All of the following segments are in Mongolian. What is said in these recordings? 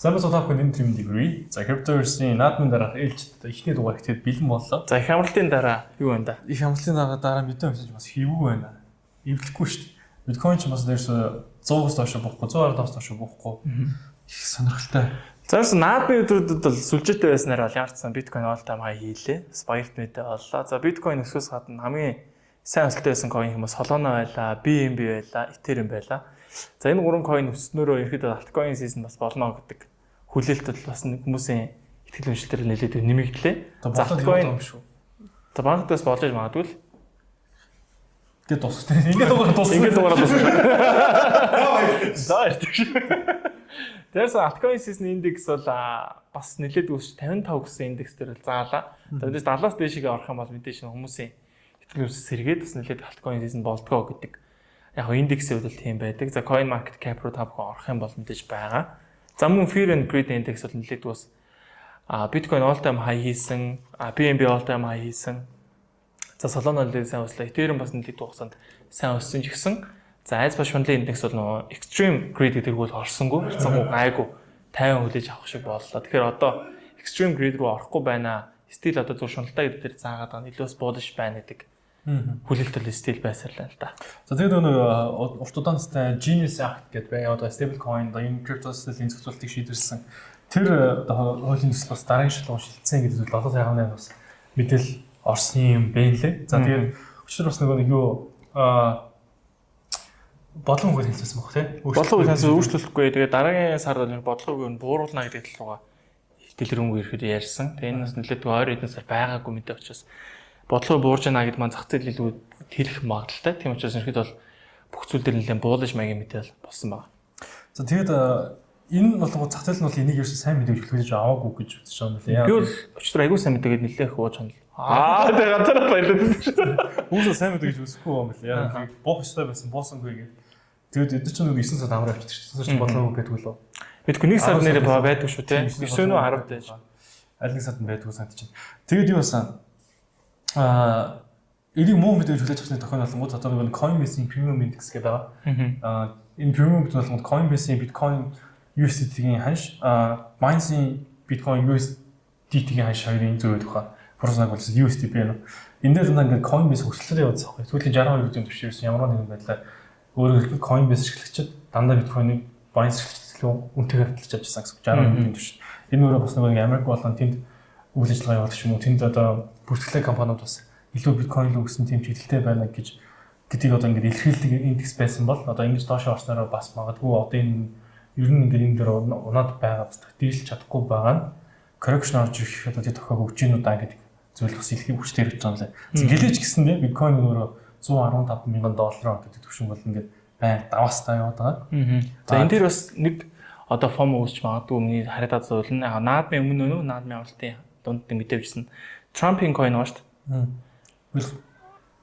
Сайн бацаа тахын энэ тrim degree. За Cryptoverse-ийн наадмын дараах ээлжид ихний дугаар ихтэй бэлэн боллоо. За их хамралтын дараа юу байна да? Их хамралтын дараа мэдээ авчиж бас хийвгүй байна. Эвлэхгүй шүү дээ. Биткойн ч бас дээрс 100-аас доош буухгүй, 110-аас доош буухгүй. Их сонирхолтой. Заавал наадмын өдрүүдэд бол сүлжээтэй байснаар бол ямарчсан биткойн all time high хийлээ. Spiked мэдээ боллоо. За биткойн өсвөөс гадна хамгийн сайн өсөлттэй байсан койн хүмүүс Solana байлаа, BNB байлаа, Ethereum байлаа. За энэ гурван койн өснөөрөө ерөөдөө altkоин season бас болно гэдэг хүлээлтд бас хүмүүсийн ихтгэл үнэлтээр нэлээд нэмэгдлээ. За altkоин шүү. За банкдаас болж иж магадгүй л. Тэгээд дуусах. Ингээд дугаараа дуусах. Ингээд дугаараа дуусах. За ирдэг шүү. Тэрс altkоин season index бол бас нэлээд өсч 55 гэсэн индекс дээр л заалаа. Тэгээд 70-аас дээшгээ орох юм бол мэдээж хүмүүсийн ихтгэл үнэлт сэргээд бас нэлээд altkоин season болдгоо гэдэг. Яг индексийн хувьд тийм байдаг. За coin market cap руу та бүхэн орох юм бол мэдээж байгаа. За мөн fear and greed index бол нэлээд бас Bitcoin all time high хийсэн, BNB all time high хийсэн. За Solana нэлээд сайн өслөө. Ethereum бас нэлээд хугацаанд сайн өссөн ч гэсэн. За айц башманлын индекс бол нөгөө extreme greed гэдэг бол орсонгүй, хэцүү гайгүй 50 хүлээж авах шиг боллоо. Тэгэхээр одоо extreme greed руу орохгүй байна. Still одоо зөв шуналтай гэдэг дээр заагаад байгаа. Нэлээс bullish байна гэдэг. Хүлээлт бол стил байсаарлаа л да. За тэгээд нөгөө урт удаантай Genius Act гэдэг бай одоо stable coin одоо юм криптосийн зохицуултыг шийдвэрлсэн. Тэр хуулийн төсөл бас дараагийн шалгуун шилжсэн гэдэг зүйл одоо сайхан бас мэдээлэл орсон юм байна лээ. За тэгээд өчигдөр бас нөгөө юу бодлого хууль хэлсэн баг тийм. Бодлого хууль хэлсэн өөрчлөлтгүй. Тэгээд дараагийн сард бол бодлогыг нь бууруулна гэдэг талруугаа дэлгэрэнгүй ирэхэд ярьсан. Тэгээд энэ бас нэлээд ойр эдэн сар байгаагүй мэдээ учраас бодлого буурж яана гэдэг маань зах зээл илүү тэрх магадaltaй. Тийм учраас ерхэд бол бүх зүйл дээр нэлээд буулж маягийн мэдээл болсон байна. За тэгээд энэ болгоо зах зээл нь бол энийг ерөөсөө сайн мэдээж хүлээж аваагүй гэж үзэж байгаа юм лээ. Би бол өчтөр айгүй сайн мэдээгээд нэлээх ууж ханал. Тэгээд ганцаараа баярлалаа. Үгүй сайн мэдээ гэж үзэхгүй юм лээ. Яг буух ёстой байсан буусангүй гэх. Тэгээд эдгээр чинь 9 сард амраа авчихсан. 9 сард бодлого байдгүй лөө. Бидгүй нэг сар нэрээ байдаг шүү те. 9 үү 10 дэж. Аль нэг сард байдгүй сант чинь. Тэгээд юу басан энийг муу мэдээж хүлээж авсны тохиолдолд одоо нэг Coinbase-ийн Premium Index гэдэг байгаа. Энэ Premium гэдэг бол Coinbase-ийн Bitcoin USDT-ийн ханш, Binance-ийн Bitcoin USDT-ийн ханш хоёрын зөв байдаг хаа. Форснаг болсон USDT байна. Энэ дээр дандаа ингээд Coinbase өсөлтөөр явуулсан байхгүй. Сүүлийн 62%-ийн түвшээрсэн ямар нэгэн байдлаар өөрөөр хэлбэл Coinbase ашиглагчид дандаа Bitcoin-ыг Binance ашиглагчид илүү үнэтэйгээр худалдаж авчихсан гэсэн 60%-ийн түвшин. Энэ өөрөө бас нэг Америк болон тэнд үйл ажиллагаа явуулах юм уу? Тэнд одоо бүртгэлтэй компаниуд бас илүү биткойн руу өгсөн тийм чиглэлтэй байна гэдгийг одоо ингээд илэрхийлдэг индекс байсан бол одоо ингэж доош орсноор бас магадгүй одоо энэ ер нь ингээд энэ дээр унаад байгаа бас дийлж чадахгүй байгаа нь correction орж ирэх одоо тий тохиог өгч гинүү даа гэдэг зүйл бас илэрхий хүчтэй ирж байгаа юм лээ. Гэлээч гэсэндээ биткойн өөрөө $115,000 гэдэг төвшин бол ингээд байн даваастаа яваад байгаа. За энэ дээр бас нэг одоо фом үүсч магадгүй миний харагдаад зүйл нь наадмын өмнө нөө наадмын авалтын дунд мэдээвчсэн Trump-ийн coin ба шүү дээ.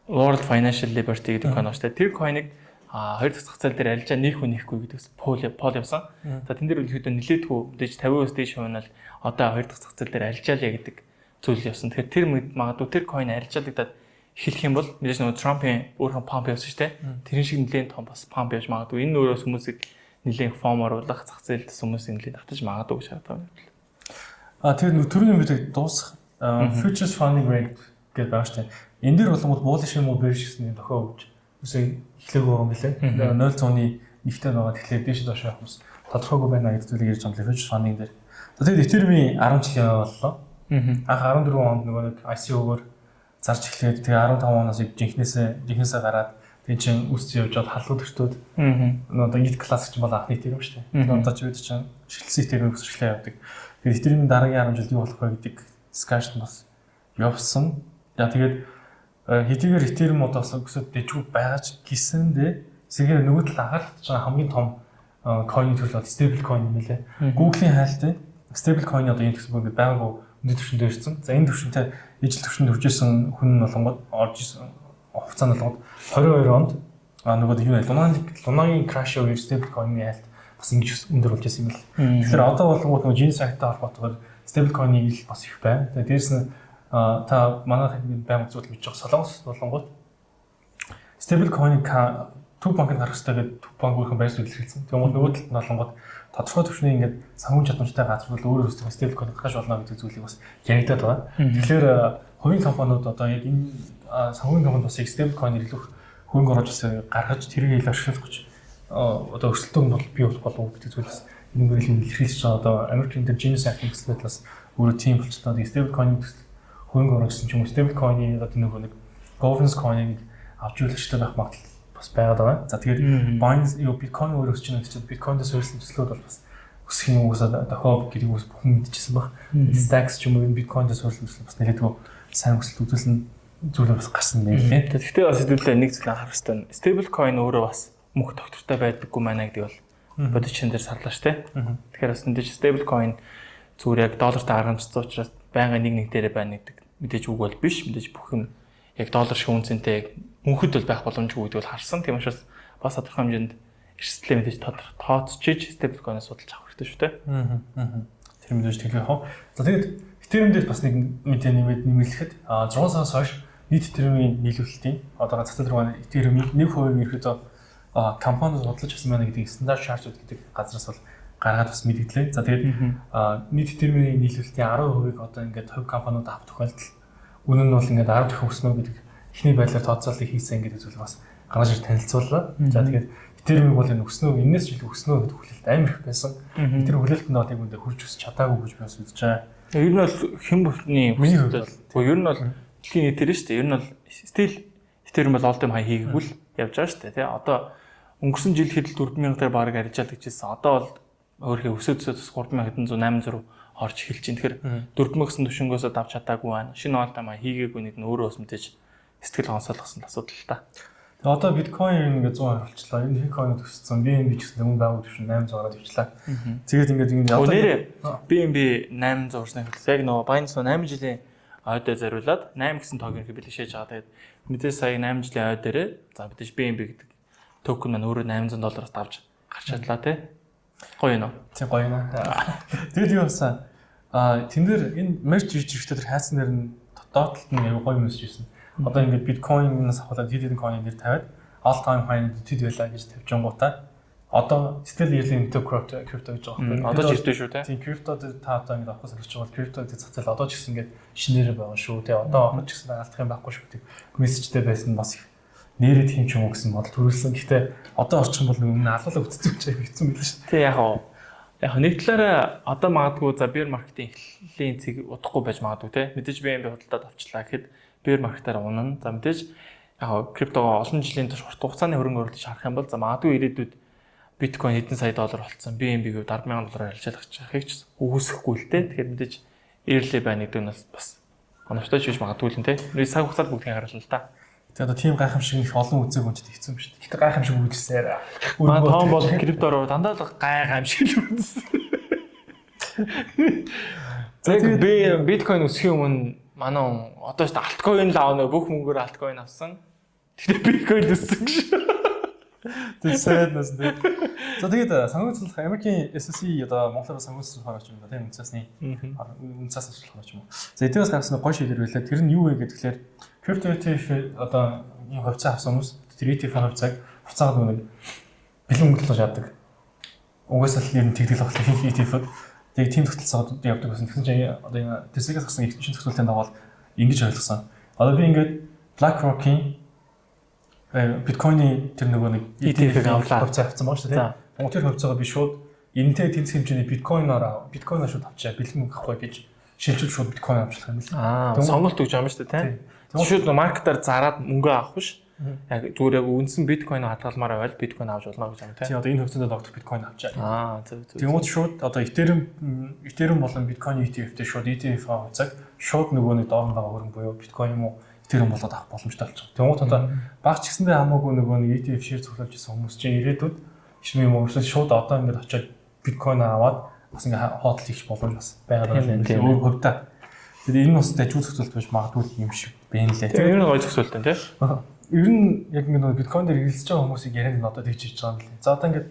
World Financial Liberty гэдэг coin ба шүү дээ. Тэр coin-ыг хоёр дахь зах зээл дээр арилжаа нэх үү нэхгүй гэдэгс пол явсан. За тэн дээр үлэхэд нэлээдгүй дэж 50%-аас дээш хувь нь л одоо хоёр дахь зах зээл дээр арилжаалаа гэдэг зүйл явсан. Тэгэхээр тэр магадгүй тэр coin арилжаалагдаад эхлэх юм бол мэдээж нөгөө Trump-ийн өөрхөн pump явсан шүү дээ. Тэрэн шиг нэлээд том бас pump явж магадгүй. Энэ өөрөөс хүмүүсийг нэлээд form оруулах зах зээлд хүмүүсийг нэлээд татаж магадгүй гэж харагдав. Тэр түрүүний мэдээ дуусах futures funding rate гэдэг байгаа шүү дээ. Энэ дээр болгоод bullish юм уу bearish гэсэн тохио өгч үсээ эхлэегүй юм билээ. 0.1-ний нэгтэй байгаа тэгэхээр дээш доош явах хүмүүс тодорхойгүй байна гэдэг зүйлийг ярьж байгаа futures funding дээр. Тэгээд Ethereum-ийн 10 жилийн боллоо. Анх 14 онд нөгөө нэг ICO-гоор зарж эхлээд тэгээ 15 оноос жинхнээсээ гараад тэгээ чин үсч явж бод халуун төртөөд одоо ETH classic ч бол анхны Ethereum шүү дээ. Тэгээд одоо ч бид чинь шилжсэн Ethereum өсөжлөө явдаг. Тэгээд Ethereum-ийн дараагийн 10 жилд юу болох вэ гэдэг discussion бас явсан. За тэгээд хэдийгээр Ethereum одоос өсөд дэжгүй байгаа ч гэсэндээ зэрэг нөгөө талд анхаарч байгаа хамгийн том coin төрөл бол stable coin юм лээ. Google-ийн хайлттай stable coin одоо энэ гэсэн бүгд байгаагүй өндөр түвшинд ирсэн. За энэ түвшинтэй ижил түвшинд хүрчээсэн хүн нь болгоод орж исэн хугацаанд болгоод 22 онд нөгөө юу Luna-гийн crash үеэр stable coin-ийн хайлт бас ингэж өндөр болж байсан юм л. Тэгэхээр одоо болгоод нөгөө Genius Act-тай холбоотойгоор stable coin-ийн ил бас их байна. Тэгээд дээрэс нь та манайх байнга зүйл мэдж байгаа Солонгос болонгууд stable coin-ийг төв банкнд харах хэрэгтэй гэдэг төв банк өөрхөн байр суурь илэрхийлсэн. Тэгмээ нөгөө талд нь болонгууд тодорхой түвшний ингээд санхүүгийн чадамжтай газар бол өөрөө өөрсдөө стейбл coin гаргаж болно гэдэг зүйлийг бас яригадаад байгаа. Тэгэхээр хувийн компаниуд одоо яг энэ санхүүгийн компанид бас стейбл coin илүү хөрөнгө оруулж гаргаж тэрийг илүү ашиглах гэж одоо өрсөлдөөн бол бий болох болов гэдэг зүйлээс энэ мөрөлийн илэрхийлж байгаа. Одоо American Genius Act гэсэн бас өөрөө тийм болчихлоо. Stable coin хөрөнгө оруулсан ч юм уу stable coin-ийн одоо нэг governance coin-ыг авч үзэлтэй байх магадлал бас байгаад байгаа. За тэгээд Bitcoin өөрөө өсч байгаа чинь Bitcoin-д суурилсан төслүүд бол бас өсөх юм уусаа дохоо гэдэг үс бүхэн мэдчихсэн баг. Stacks ч юм уу Bitcoin-д суурилсан төсөл бас нэлээдгүй сайн өсөлт үзүүлсэн зүйл бас гарсан байна лээ. Тэгэхдээ бас хэдүүлээ нэг зүйл анхаарах хэрэгтэй. Stable coin өөрөө бас мөнх доктортой байдаггүй маа гэдэг бол бодит чин дээр сарлаа штэ. Тэгэхээр бас энэ stable coin зүгээр яг доллартай аргамжсан учраас байнга нэг дээрээ байна гэдэг мэдээж үг бол биш. Мэдээж бүх юм яг доллар шиг үнцэнтэй мөнхөд бол байх боломжгүй гэдэг бол харсан. Тийм учраас бас тодорхой хэмжээнд эрсдлээ мэдээж тооцчиж stable coin-ыг судалж авах хэрэгтэй шүү дээ. Тэр мэдээж тэгэл яах вэ? За тэгээд Ethereum дээр бас нэг мэдээ нэмэлдэхэд 6 сараас хойш нийт Ethereum-ийн нийлүүлэлтийн одоо цацал руу Ethereum-ийн 1% ерөөдөө компаниуд бодлож авсан байна гэдэг стандарт шаардлагууд гэдэг газраас бол гаргаад бас мэдгдлээ. За тэгээд нийт Ethereum-ийн нийлүүлэлтийн 10%-ийг одоо ингээд хувь компаниуд авах тохиолдол үнэ нь бол ингээд 10 дахин өснө гэдэг эхний байдлаар тооцоолыг хийсэн гэдэг зүйл бас гаргаж ир танилцууллаа. За тэгээд Ethereum-ийг бол энэ өснө энэс ч илүү өснө гэдэг хүлээлт амар их байсан. Тэр хүлээлтэнд бол яг үндэ хурж өсч чадаагүй гэж би бас үзэж байгаа. Ер нь бол хэн бүхний миний хувьд бол ер нь бол дэлхийн нийтээр шүү дээ. Ер нь бол still Ethereum бол all time high хийгээгүй л явж байгаа шүү дээ. Тэ одоо өнгөрсөн жил хэд 4000 дээр баг арилжаад гэжсэн. Одоо бол өөрхий өсөөд 3700 800 орж эхэлж байна. Тэгэхээр 4000-ын түвшингөөсөө давж чадаагүй байна. Шинэ all time high хийгээгүй нэг нь өөрөө бас мэдээж сэтгэл гонсоолгосон асуудал л та. Тэгээ одоо биткойн ингээд 100 орчлоо. Энэ биткойн төссөн. BNB ч гэсэн өмнө байгуулт төшин 800-аар дэвчлээ. Тэгээд ингээд одоо BNB 800 орсны хэлсэн. Яг нөгөө Binance 8 жилийн ойдоо зориулаад 8 гэсэн токен бэлэшээж байгаа. Тэгээд мэдээж сая 8 жилийн ой дээрээ за мэдээж BNB гэдэг токен маань өөрөө $800-аас давж гарч чадлаа тий. Гоё нөө. Тийм гоё нөө. Тэгээд юу басан? Тэн дээр энэ мерч хийж ирэхдээ тэр хайсан дээр нь доотлолт нь аюу гоё мессеж ирсэн. Одоо ингээд биткойнээс авахлаад хэд хэдэн coin дээр тавиад all time high дэд байлаа гэж тавьжангуудаа одоо still yearly crypto гэж байгаа байхгүй. Одоо ч ирдэ шүү те. Тийм crypto дээр та одоо ингээд авахаас олж байгаа crypto дээр цацал одоо ч гэсэн ингээд шинээрээ байгаа шүү те. Одоо авах ч гэсэн алдах юм байхгүй шүү гэдэг мессежтэй байсан бас их нэрээ тийм ч юм уу гэсэн бодол төрүүлсэн. Гэхдээ одоо орчих юм бол өмнө алуулаа үтцэж байгаа хэцүү мэл шүү. Тий яг нэг талаараа одоо магадгүй за bear market-ийн эхлэлийн цэг удахгүй байж магадгүй те. Мэдээж BNB худалдаад авчлаа гэхэд bear market-аар унана. За мэдээж яг криптогоо олон жилийн турш урт хугацааны хөрөнгө оруулалт харах юм бол за магадгүй ирээдүйд биткойн хэдэн сая доллар болцсон BNB-г $10,000 арилжаалах гэхийг ч үгүйсэхгүй л те. Тэгэхээр мэдээж early buy гэдэг нь бас оновчтой ч биш магадгүй л те. Цаг хугацаанд бүгдийг харуулна л та. Тэгээ одоо тийм гайхамшиг их олон үзег үнэтэй хэцүү юм шүү дээ. Гэхдээ гайхамшиг үзсээр. Маа том бол криптоор дандаа л гайхамшиг л үзсэн. Тэгээд биткойн өсөхийн өмнө манай одоо ч альткойн л аавна бүх мөнгөөр альткойн авсан. Тэгтээ биткойн өссөн гэж. Тэр сайднаас тийм. За тэгээд санхүүгийн цэцлэх Америкийн SEC одоо Монголоор санхүүгийн цэцлэх хараач юм да тийм үнцээс цэцлэх хараач юм. За эдгээс гарсан гоё шийдвэр байлаа. Тэр нь юу вэ гэхээр crypto ETF одоо ийм хувьцаа авсан хүмүүс тэр ETF хувьцааг хуцаагаад нэг бэлэн мөнгөлөж авдаг. Угаасаа л ер нь тэгдэл багтал хийх ETF-д яг тийм тогтолцоогод явдаг гэсэн. Тэгсэн чинь одоо энэ TSX-ээс гарсан шинэ тогтолцоотой даваад ингэж ойлгосон. Одоо би ингээд BlackRock-ийн биткойны тэр нөгөө нэг ETF-ийг авлаа. Хувьцаа авсан байна шүү дээ. Монгол тэр хувьцаагаа би шууд энэтэй тэнцэх хэмжээний биткойноор шууд авчаа бэлэн мөнгө авахгүй гэж шилжүүл шууд биткойн авчлах юм л. Сонголт өгч байгаа юм шүү дээ тийм. Шууд маркетаар зараад мөнгө авах биш. Яг зүгээр яг үндсэн биткойн хадгалмаар байвал биткойн авч болно гэж байна тийм. Одоо энэ хувьцаанд доктор биткойн авчаа. Зөв. Тэгмүүд шууд одоо Ethereum болон биткойн ETF-тэй шууд ETF хувьцааг шууд нөгөө нэг доорн байгаа хөрөнгө буюу биткойн юм уу Ethereum болоод авах боломжтой болчихсон. Тэгмүүд одоо багч гэсэндээ хамаагүй нөгөө нэг ETF share цуглуулж ирсэн хүмүүс чинь ирээдүйд ишмээ юм уу шууд одоо ингээд очиад биткойн аваад бас ингээд хоолт хийх боломж бас байгаад байна. Өөр хувьдаа. Тэгээд энэ бас дажгүй зохицуулт байж магадгүй юм шиг байна лээ. Тэгээд энэ гоё зохицуулт байна тийм. Ер нь яг ингээд биткойн дээр эргэлзэж байгаа хүмүүсийг ярианд одоо тэгж хийж байгаа юм лээ. За одоо ингээд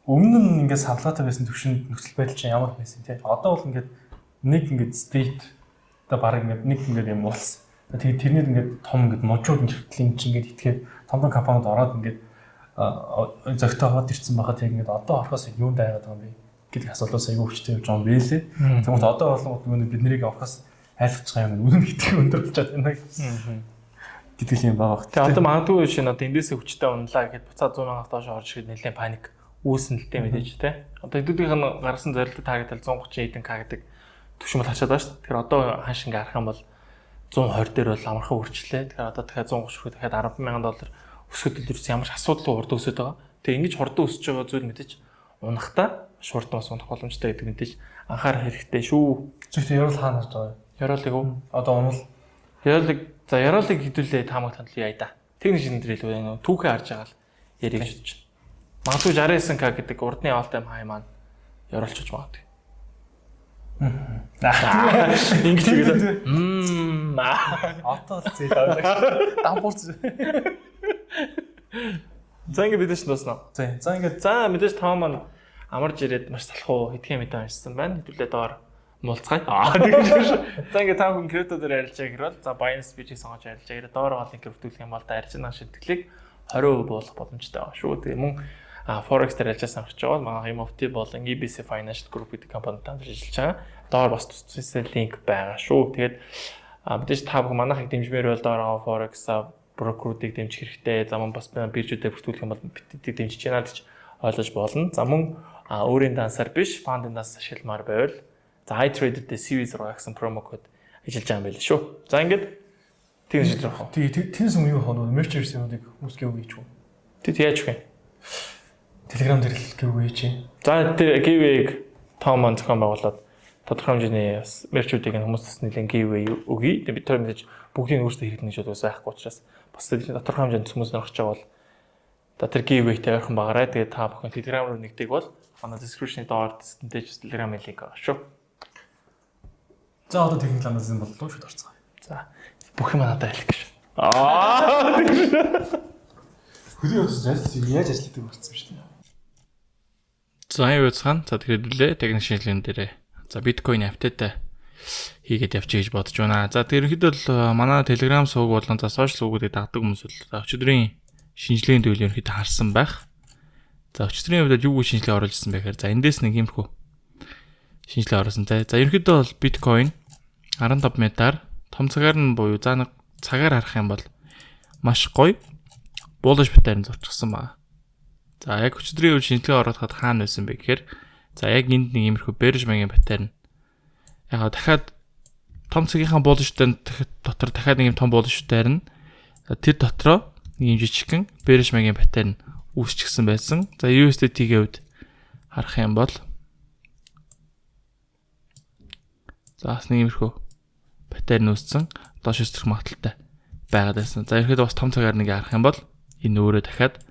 өмнө нь ингээд савлаатай байсан төвшөнд нөхцөл байдал чинь ямар байсан тийм. Одоо бол ингээд нэг ингээд state одоо баг ингээд нэг ингээд юм уулс. Тэгээд тэрнээд ингээд том ингээд ножууд нэртлийн чинь ингээд итгээд том компаниуд ороод ингээд зөгтөө аваад ирсэн байхад яг ингээд одоо орохоос юунд айгаад байгаа юм бэ гэдэг асуудлаас аягүй хүчтэй явж байгаа юм билээ. Тэгмээ одоо болгоод бид нарыг авахаас айлтчих юм үнэн гэдэг өндөрлж чадна гэдэг юм байгаа. Тэгээ одоо магадгүй шинэ одоо эндээсээ хүчтэй унлаа гэхэд буцаад 100,000-аас доош орж ирэхэд нэлээд паник үүснэ л дээ мэдээж те. Одоо хэдүүдийнх нь гарсан зорилт таргетал 130 эдэн к гэдэг төвшмөл хачаад байгаа шүү дээ. Тэгэхээр одоо хааш ингээ харах юм бол 120 дээр бол амархан үрчлээ. Тэгэхээр одоо дахиад 130 хүрэх дахиад $10,000 өсгөд төлөвс ямар ч асуудалгүй хурд өсөд байгаа. Тэгээ ингэж хурдан өсөж байгаа зүйл мэдээж унахтаа шуурдан бас унах боломжтой гэдэг мэдээж анхаарах хэрэгтэй шүү. Зөвхөн ярил хаана харж байгаа юм? Яролыг уу? Одоо унал. Яролыг хэдүүлээ таамаг танил яа да. Техник шиндрэл үү түүхээ харж байгаа л яриг шүтж. Магадгүй 69k гэдэг урдны all time high маань яролчж магадгүй. Ингэж үгээд Отол зээл дампуурч. За ингэ бид ч дуусна. За ингэ мэдээж тав маань амарж ирээд маш салах уу хэдхэн мэдээ уншсан байна. Хэдүүлээ доор муулцгаая. За ингэ тав хүн крипто дээр ярилж байгаа хэрвэл за Binance Speech-ийг сонгож ярилж байгаа. Доор голын криптолог юм бол да арьжнаа шилтгэлийг 20% буулгах боломжтой байгаа шүү. Тэгээ мөн Forex дээр ажиллаж авч байгаа бол манай MFT болон EBC Financial Group гэдэг компанитай хамт ажиллаж байгаа. Доор бас тусцсан линк байгаа шүү. Тэгээд мэдээж та бүхэн манайхыг дэмжмээр бол доор Forex брокеруудыг дэмжих хэрэгтэй. За мөн бас биржүүдээр бүртгүүлэх юм бол бидийг дэмжиж яана гэж ойлгож болно. За мөн өөрийн дансаар биш, фандын данс ашигламаар байвал за iTrader дээр CV6 гэсэн промо код ажиллаж байгаа юм байл шүү. За ингээд тийм шийдвэр авах. Тийм юм юу хоноо мерчерсүүдийг хүмүүсгээ өгөөч үү? Тэд яаж вэ? Telegram дээр л giveaway чи. За тэр giveaway-г том маань зохион байгуулад тодорхой хэмжээний мерчүүдийг хүмүүс бас нэлээд giveaway өгье. Тэгээд бид тэр мэдээж бүгдийг өөрсдөө хэрэглэнэ гэж бас байхгүй учраас бас тодорхой хэмжээнд хүмүүс нэрхэж байгаа бол тэр giveaway-тэй ойрхон багаарай. Тэгээд та бүхэн Telegram руу нэгдэг бол манай description-ийн доор дэжс Telegram-ийн линк байгаа шүү. За одоо техник ламазын боллоо шүү дурцгаа. За бүх юм надад айлх гэж. Хөдөө өсөж яаж ажилладаг болсон юм шүү дээ. За юу цаана за тэгээд үлээ техник шинжилгээнд дээрээ за биткойн апдейт хийгээд явчих гэж бодож байна. За тэр ерөнхийдөө бол манай Telegram сувг болон за сошиал сувгуудыг дагдаг хүмүүс бол өчигдрийн шинжилгээний төлөв ерөнхийдөө харсан байх. За өчигдрийн хувьд юу шинжилгээ оруулсан бэ гэхээр за эндээс нэг юмхүү шинжилгээ оруулсан те. За ерөнхийдөө бол биткойн 15 метр том цагаар нь буюу за нэг цагаар харах юм бол маш гоё булж битээр зурчихсан байна. За яг өчигдрийн үе шинжилгээ оруулахад хаана байсан бэ гэхээр за яг энд нэг иймэрхүү Bergman-ийн паттерн яг дахиад том цагийнхаа булжтай дотор дахиад нэг юм том булж битээр нь тэр дотроо нэг юм жижигхэн Bergman-ийн паттерн үүсчихсэн байсан. За USDT-ийн хувьд харах юм бол за бас нэг иймэрхүү паттерн үүссэн доош өсрөх магадaltaй байгаад байсан. За ерөөдөө бас том цагаар нэг харах юм бол энэ өөрөө дахиад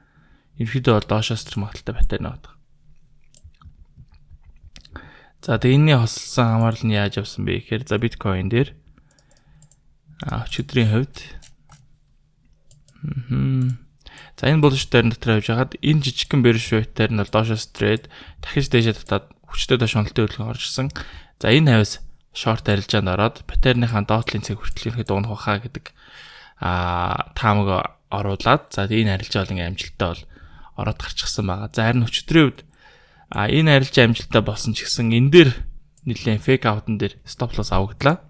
ерөөдөө бол доошоос тэр магадaltaй паттерн авдаг. За тэгээ энэний хослсон хамаарлал нь яаж явсан бэ гэхээр за биткойн дээр өчигдрийн хувьд за энэ булжтай дотор явж хагаад энэ жижигхэн Bergman-ээр нь бол доошоос трейд дахиж дээшээ татаад хүчтэй доош уналтын хөдөлгөөн оржсэн. За энэ хавьс шорт арилжаанд ороод паттерныхаа доотлын цэг хүртэл ирэхэд унах хаа гэдэг таамаг оруулаад за энэ арилжаа бол ингээм амжилттай бол ороод гарчихсан байгаа. За харин өчигдрийн хувьд энэ арилжаа амжилттай болсон ч гэсэн энэ дээр нэлээд фейк аутн дээр стоп лосс авагдлаа.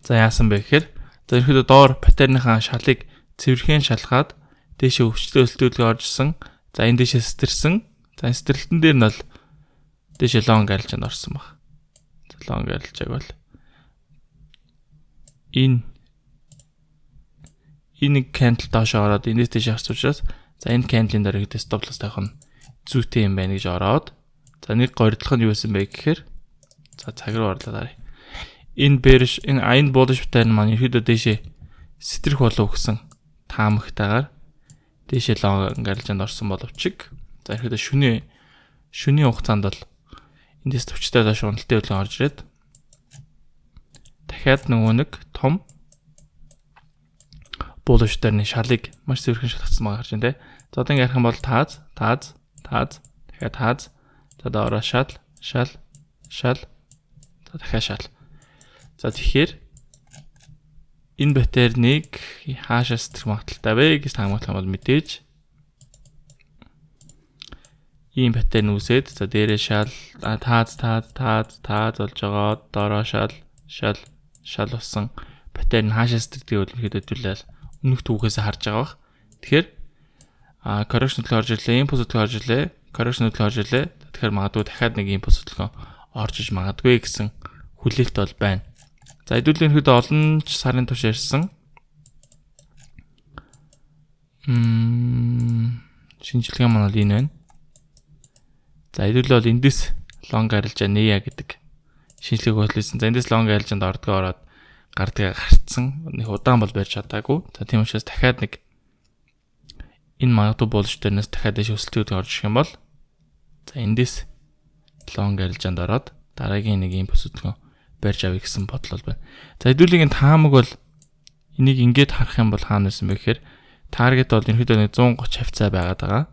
За яасан бэ гэхээр за ерөөдөө доор паттерныхаа шалыг цэвэрхэн шалгаад дээшээ өвчтөе өлтөлгөө оржсэн. За энэ дээшээ стэрсэн. За энэ стерлтэн дээр нь бол дээшээ лонг арилжаанд орсон баг. За лонг арилжааг бол энэ нэг candle доош ороод энэс дээшээ харц учраас за энэ candle-ийн дараа хэд stop loss тавих нь зүйтэй юм байна гэж ороод за нэг горьдлох нь юу байсан бэ гэхээр за цаг руу орлоо. Энэ bearish энэ bullish pattern маань ерөөдөө дээшээ сэтрэх болов гэсэн таамагтайгаар дээшээ лонг арилжаанд орсон боловч за ерөөдөө шөнийн хугацаанд бол эндээс төвчтэй доош уналтын хөдөлгөөн орж ирээд дахиад нөгөө нэг том булж дээрний шалыг маш цэвэрхэн шалгацсан байгаа харж байна те. За одоо ингэ ярих юм бол тааз дахиад тааз за доороо шал за дахиад шал. За тэгэхээр энэ паттернийг хаашаас тэр магадaltaй вэ гэж таамаглах юм бол мэдээж ийм паттерн үүсээд за дээрээ шал тааз болж байгаа. Доороо шал болсон паттерн хаашаас тэрдэг бол ихэд өдөлөл өмнөх түүхээс харж байгаа бах. Тэгэхээр correction төлөв орж ирлээ, input төлөв орж ирлээ, correction төлөв орж ирлээ. Тэгэхээр магадгүй дахиад нэг input төлөв орж иж магадгүй гэсэн хүлээлт бол байна. За хэдүүлээ ихэд олон сарын турш ярьсан. Шинжилгээ маань бол энэ байна. За хэдүүлээ бол эндээс long арилжаа нээя гэдэг шинжилгээг бодлосон. За эндээс long арилжаанд ордгоо ороод гардгаа гарцсан. Нэг удаан бол барьж чадаагүй. За тийм учраас дахиад нэг энэ магадгүй болж дээрнээс дахиад дэш өсөлтүүд орж ирэх юм бол за эндээс long арилжаанд ороод дараагийн нэг input төлөв барьж авъя гэсэн бодол байна. За хэдүүлгийн таамаг бол энийг ингээд харах юм бол хаана байсан бэ гэхээр таргет бол ерөнхийдөө 130 хавцаа байгаад байгаа.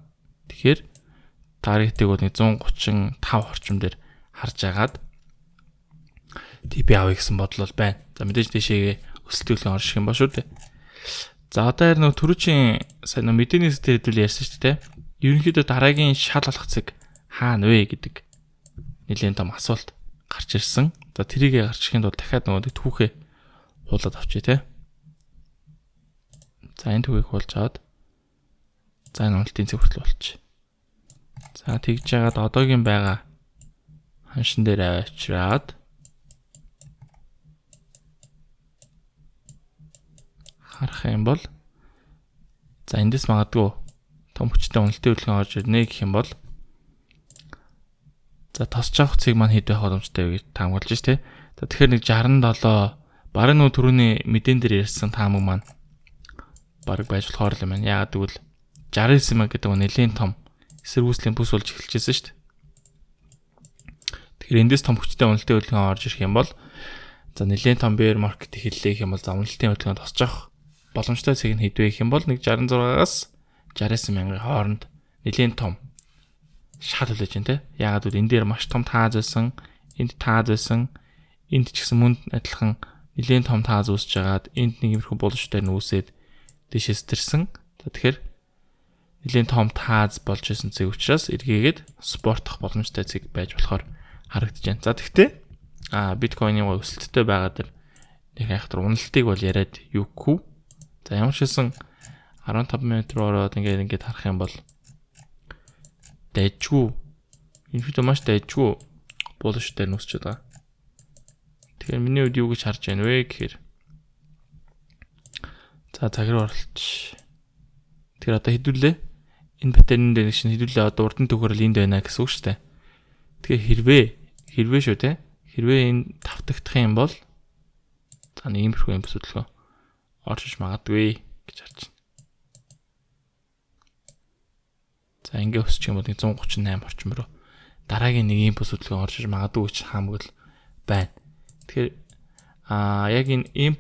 Тэгэхээр таргетыг бол 135 орчим дээр харж агаад TP авъя гэсэн бодол бол байна. За мэдээж дэшегээ өсөлтөөлөн орших юм ба шүү дээ. За одоо яг түрүүчийн сайн мэдээний сэдвээр хэдүүл ярьсан шүү дээ. Ерөнхийдөө дараагийн шал алах цэг хаана вэ гэдэг нэлээд том асуулт гарч ирсэн. За тэрийг гарчихын тулд дахиад нэг түүхээ хуулаад авчий те. За энэ түүхийг хуулж аваад за энэ уналтын цэг хүртэл болчих. За тэгж яагаад одоогийн байгаа ханшин дээр авчираад харах юм бол за эндээс магадгүй том хүчтэй уналтын хөдөлгөөн орж ирнэ гэх юм бол за тосч авах цэг маань хэд байх боломжтой вэ гэж таамаглаж ш тэ. За тэгэхээр нэг 67 бараг нөө түрүүний мэдэн дээр ярьсан таамаг маань бараг байж болохоор л юм байна. Яагаад гэвэл 69 мянга гэдэг нь нэлээд том эсэргүүцлийн бүс болж эхэлчихсэн шүү дээ. Тэгэхээр эндээс том хүчтэй уналтын хөдөлгөөн орж ирэх юм бол за нэлээд том bear market хэллээ гэх юм бол за уналтын хөдөлгөөнд тосч авах боломжтой цэг нь хэд вэ гэх юм бол нэг 66-аас 69 мянган хооронд нэлээд том шал хүлээж байна те. Яагаад гэвэл энэ дээр маш том тааз байсан, энд тааз байсан, энд ч гэсэн мөн адилхан нэлээд том тааз үүсэж байгаад энд нэг иймэрхүү булштай нүүсээд дэшээс тэрсэн. Тэгэхээр нэлээд том тааз болж исэн цэг учраас эргээгээд спортох боломжтой цэг байж болохоор харагдаж байна. За тэгтээ биткойны өсөлттэй байгаа дэр нэг айхтар уналтыг бол яриад юугүй. За ямар ч хэлсэн 15 минут руу ороод ингээд харах юм бол дайжгүй ерөнхийдөө маш дайжгүй булштай нүүсчихэд байгаа. Тэгэхээр миний үед юу гэж харж байна вэ гэхээр за цаграа оролч. Тэгэхээр одоо хэдүүлээ энэ паттерн дээр чинь хэдүүлээ одоо урд нь төгөөрөл энд байна гэсэн үг шүү дээ. Тэгэхээр хэрвээ шүү те. Хэрвээ энэ тавтагдах юм бол за нэг иймэрхүү юм бүсэлгөө орж магадгүй гэж харж байна. За ингээ өсчих юм бол 138 орчим руу дараагийн нэг ийм бүсэлгөө орж магадгүй гэж хаамаг л байна. Тэгэхээр яг энэ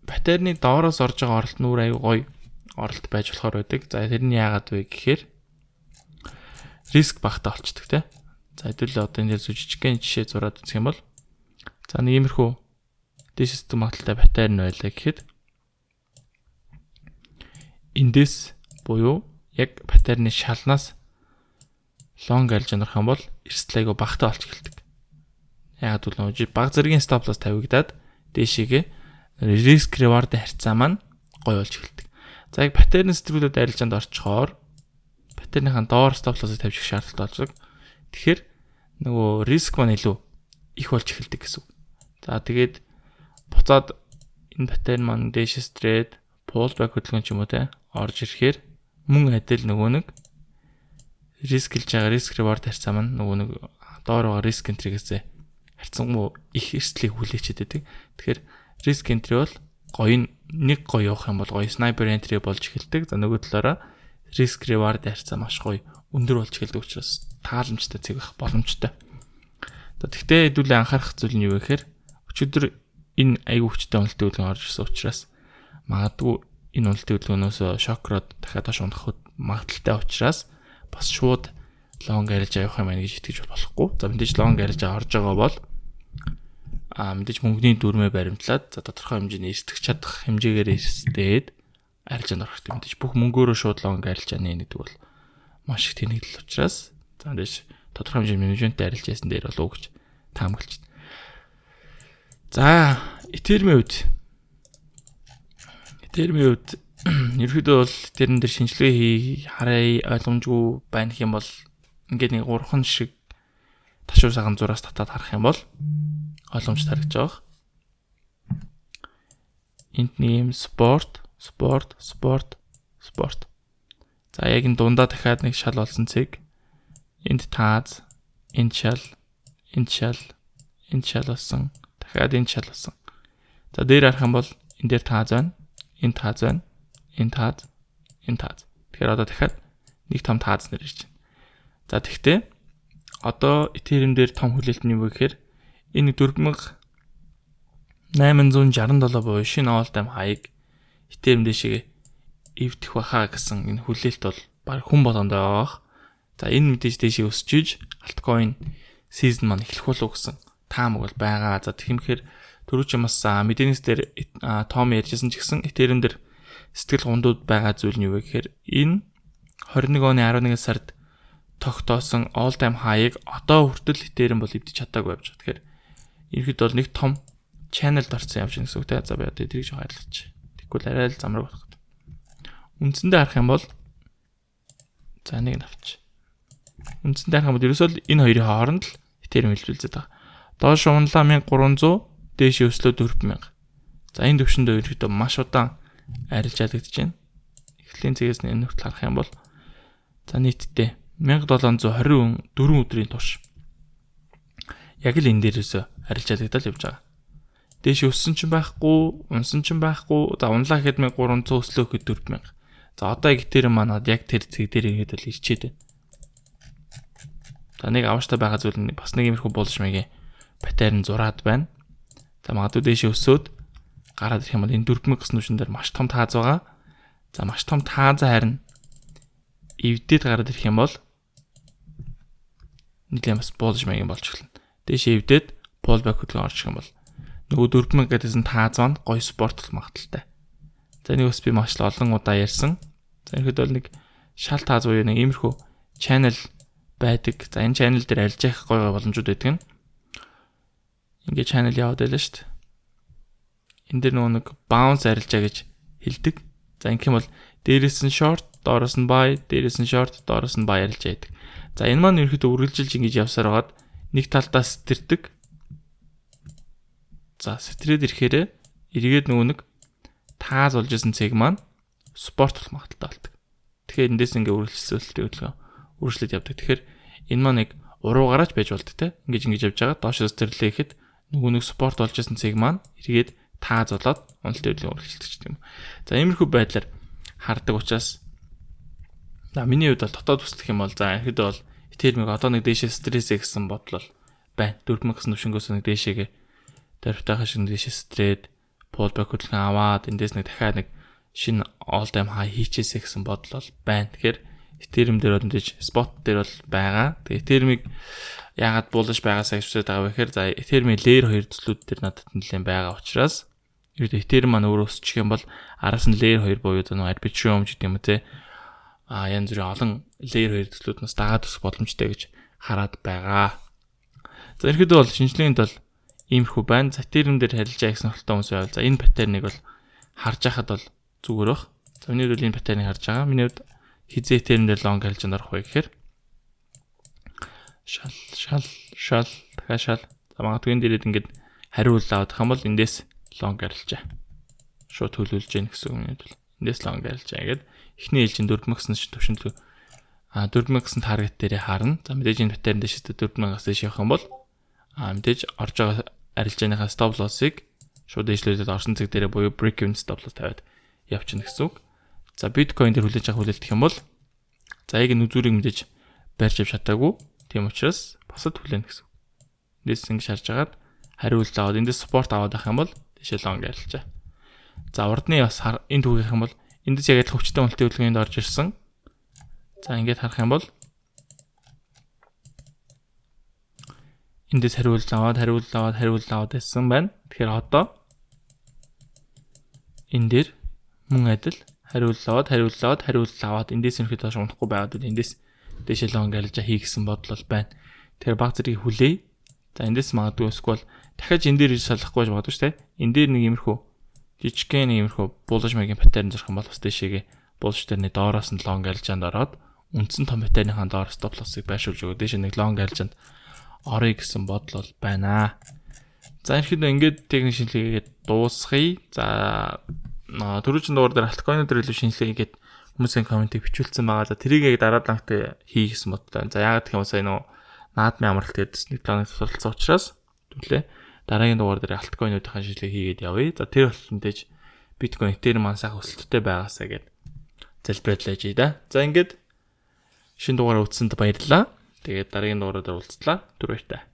паттерны доороос орж байгаа оролт нүүр аюу гоё оролт байж болохоор байдаг. За тэрний яагаад вэ гэхээр риск багтаа болчдөг те. За хэдүүлээ одоо энэ дээр жижигхэн жишээ зураад үзэх юм бол за нэг иймэрхүү систем магадaltaй паттерн байлаа гэхэд эндээс буюу яг паттерны шалнаас long альж анарх юм бол эрсдэл айгу багтаа олж эхэлдэг. Яагаад гэвэл баг зэргийн stop loss тавигдаад дээшээгээ risk reward харьцаа маань гоё болж эхэлдэг. За яг паттерн сэтгүүлүүд арилжаанд орчхоор паттерныхаа доор stop loss-ыг тавьчих шаардлагатай болдог. Тэгэхээр нөгөө риск маань илүү их болж эхэлдэг гэсэн үг. За тэгээд буцаад энэ паттерн маань дээшээс трейд, pullback хөдөлгөөн ч юм уу те орж ирэхээр мөн адил нөгөө нэг риск хэлж байгаа риск reward харьцаа маань нөгөө нэг доор байгаа риск энтригээс харьцангуй их эрсдлийг хүлээчихэд байдаг. Тэгэхээр риск энтри бол гоё нэг гоё явах юм бол гоё снайпер энтри болж эхэлдэг. За нөгөө талаараа риск reward харьцаа маш гоё өндөр болж эхэлдэг учраас тааламжтай цэг байх боломжтой. За тэгтээ хэдүүлээ анхаарах зүйл нь юу вэ гэхээр өчигдөр энэ аягүй хүчтэй уналтын хөдөлгөөн орж ирсэн учраас магадгүй энэ уналтын хөдөлгөөнөөс шокроод дахиад хаш унах магадaltaй учраас бас шууд long арилж авах юм байна гэж итгэж болохгүй. За мэдээж long арилж орж байгаа бол мэдээж мөнгөний дүрмээ баримтлаад за тодорхой хэмжээний эрсдэх чадах хэмжээгээр эрсдээд арилжаанд орох гэдэг. Мэдээж бүх мөнгөөрөө шууд long арилж яана гэдэг бол маш их тэнэгдэл учраас За дээш тодорхой хэмжээний менежменттэй арилж яасан дээр болов уу гэж таамаглаж байна. За Ethereum-ийн үед ерөөдөө бол Ethereum дээр шинжилгээ харъя ойлгомжгүй байна гэх юм бол ингээд нэг 3 шиг ташуур саган зураас татаад харах юм бол ойлгомжтой харагдаж байгаа. Энд нэг юм спорт. За яг энэ дундаа дахиад нэг шал олсон цэг. Энд тааз, энд шал болсон. Дахиад энд шал болсон. За дээр харах юм бол энэ дээр тааз байна. Энэ тааз. Тэгэхээр одоо дахиад нэг том тааз нэр ирж байна. За тэгтээ одоо Ethereum дээр том хүлээлт нь юу вэ гэхээр энэ 4867 буюу шинэ all time high-ыг Ethereum дэшигээ эвдэх баха гэсэн энэ хүлээлт бол баг хүн болгонд байгаа. За энэ мэдээж дэшээ өсөж альткойн season маань эхлэх болов гэсэн таамаг бол байгаа. За тэгэхээр түрүүч юмас мэдээнээс дээр том ярьжсэн ч гэсэн Ethereum дээр сэтгэл гундууд байгаа зүйл нь юу вэ гэхээр энэ 21 оны 11 сард тогтоосон all time high-ыг одоо хүртэл Ethereum бол эвдэж чадаагүй явж байгаа. Тэгэхээр ерхэд бол нэг том channel-д орсон явж байгаа гэсэн үг те. За би одоо эдрийг жоо хайрлаач. Тэгвэл арай л замраг болох. Үндсэндээ харах юм бол за нэг навч. Үндсэндээ харах юм бол ерөөсөө энэ хоёрын хооронд л Ethereum хэлбэлзээд байгаа. Доош унлаа 1300, дээш өслөө 4000. За энэ төвшөндөө ерөөдөө маш удаан арилж ядагдаж байна. Эхлэлийн цэгээс нь энэ хүртэл харах юм бол за нийтдээ 1724 өдрийн турш яг л энэ дээрээс арилж ядагдал явж байгаа. Дээш өссөн ч байхгүй, унсан ч байхгүй. За унлаа гэхэд 1300 өслөө гэхэд 4000. За одоо яг Ethereum манад яг тэр цэг дээр ихэд л ирчээд байна. За нэг авааштай байгаа зүйл нь бас нэг иймэрхүү булшмагийн паттерн зураад байна. За магадгүй дээш өсөөд гараад ирэх юм бол энэ 4000 гэсэн нүшин дээр маш том тааз байгаа. За маш том таазаа харин эвдээд гараад ирэх юм бол нэгэн бас булшмагийн болж эхэлнэ. Дээш эвдээд pullback хөдөлгөөн орчих юм бол нөгөө 4000 гэдсэн тааз маань гоё спортлох магадaltaй. За энийг бас би маш олон удаа ярьсан. За ихэд бол нэг шал тааз буюу нэг иймэрхүү channel байдаг. За энэ channel дээр арилж явах гоё боломжууд байдаг нь. Ингээ channel яваад байлаа шүү дээ. Энд дээр нөгөө нэг bounce арилжаа гэж хэлдэг. За ингэх юм бол дээрээс нь short, доороос нь buy, дээрээс нь short, доороос нь buy арилжаа байдаг. За энэ маань ерөөхдөө үргэлжилж ингэж явсаар хагаад нэг талдаа сэтэрдэг. За стрээд ирэхээр эргээд нөгөө нэг тааз болж исэн цэг маань спорт болох магадaltaй болдог. Тэгэхээр эндээс ингээ үргэлжлүүлэлтийн хөдөлгөөн үргэлжлээд явдаг. Тэгэхээр энэ маань нэг уруугаараач байж болдог те. Ингэж явж байгаа доошоос сэтэрлээ гэхэд нөгөө нэг спорт болж исэн цэг маань эргээд тааз болоод уналтын хөдөлгөөн үргэлжлүүлдэг юм. За иймэрхүү байдлаар хардаг учраас миний хувьд бол дотоод хүслэх юм бол за ихэд бол Ethereum-ыг одоо нэг дээшээ стрессээ гэсэн бодол байна. 4000 гэсэн нүшингөөс нэг дээшээгээ дөрвтойхоо шиг дээшээ стрээд pullback хөдөлгөөн аваад эндээс нэг дахиад нэг шинэ all time high хийчээсэ гэсэн бодол бол байна. Тэгэхээр Ethereum дээр бол мэдээж spot дээр бол байгаа. Тэгээ Ethereum-ыг яагаад булж байгаасаа хэвчээд байгаа вэ гэхээр за Ethereum-ийн layer 2 төслүүд дээр надад нэлээд байгаа учраас ерөөд Ethereum маань өөрөө өсчих юм бол араас нь layer 2 буюу нэг Arbitrum гэдэг юм те янз бүрийн олон layer 2 төслүүднээс дагаад өсөх боломжтой гэж хараад байгаа. За ерөөдөө бол шинжилгээнд бол иймэрхүү байна. За Ethereum дээр харилцаа гэсэн хөлтөө хүмүүс байвал за энэ паттерныг бол харж байхад бол зүгээр бах. За миний хувьд энэ паттерныг харж байгаа. Миний хувьд хизээ Ethereum дээр long харилцаанд орох вэ гэхээр шал дахиад шал. За магадгүй энэ дээрээ ингээд хариулт авах юм бол эндээс long харилцаа шууд төлөвлөж яах гэсэн үг юм бол эндээс long харилцаа гэдэг эхний ээлжийн 4000 гэсэн төвшөнд 4000 гэсэн таргет дээрээ харна. За мэдээж энэ паттерн дээр шийдэ 4000-аас дэш явах юм бол мэдээж орж байгаа арилжааныхаа stop loss-ыг шууд дэвшлүүлээд орсон цэг дээрээ буюу break even stop loss тавиад явчихна гэсэн үг. За биткойн дээр хүлээж авах хүлээлтэх юм бол за яг энэ үзүүрийг мэдээж барьж авч чадаагүй. Тийм учраас босод хүлээнэ гэсэн үг. Эндээс ингэ шарж агаад хариулт аваад эндээс support аваад авах юм бол тийшээ long арилжаа. За урдны бас энэ түүхийнх юм бол эндээс яг адилхан хүчтэй уналтын хөдөлгөөнд орж ирсэн. За ингээд харах юм бол эндээс хариулт аваад байсан байна. Тэгэхээр одоо энэ дээр мөн адил хариулт аваад эндээс ерөнхийдөө унахгүй байгаад эндээс дэше лонг айлжа хий гэсэн бодол байна. Тэр баг зэргийг хүлээе. За эндээс магадгүй эсвэл дахиад энэ дээр салахгүй магадгүй шүү дээ. Энэ дээр нэг иймэрхүү жижигхэн нэг иймэрхүү булж магийн паттерн зорох юм бол бас дэшегээ булж тэрний доороос нь лонг айлжаанд ороод үндсэн том паттерныхаа доороос stop loss-ыг байршуулж өгөө. Дэше нэг лонг айлжаанд орё гэсэн бодол байна. За ерөнхийдөө ингээд техник шинжилгээгээд дуусгая. За түрүүчийн дугаар дээр альткойн дээр илүү шинжилгээ хийгээд хүмүүсийн комментиг бичүүлсэн байгаа. За тэрийг яг дараа данхтай хий гэсэн бодлоо. За яагаад гэх юм сая нөө наадмын амралт гэдсэн нэг планет суралцсан учраас түлээ. Дараагийн дугаар дээр альткойнуудын шинжилгээ хийгээд явъя. За тэр болтонтэйж биткойн Ethereum маань сайхан өсөлттэй байгаасаа гэд залбиралж да. За ингээд шинэ дугаараа үзсэнд баярлалаа. Тэгээд дараагийн дугаараар уулзлаа. Түр баяртай.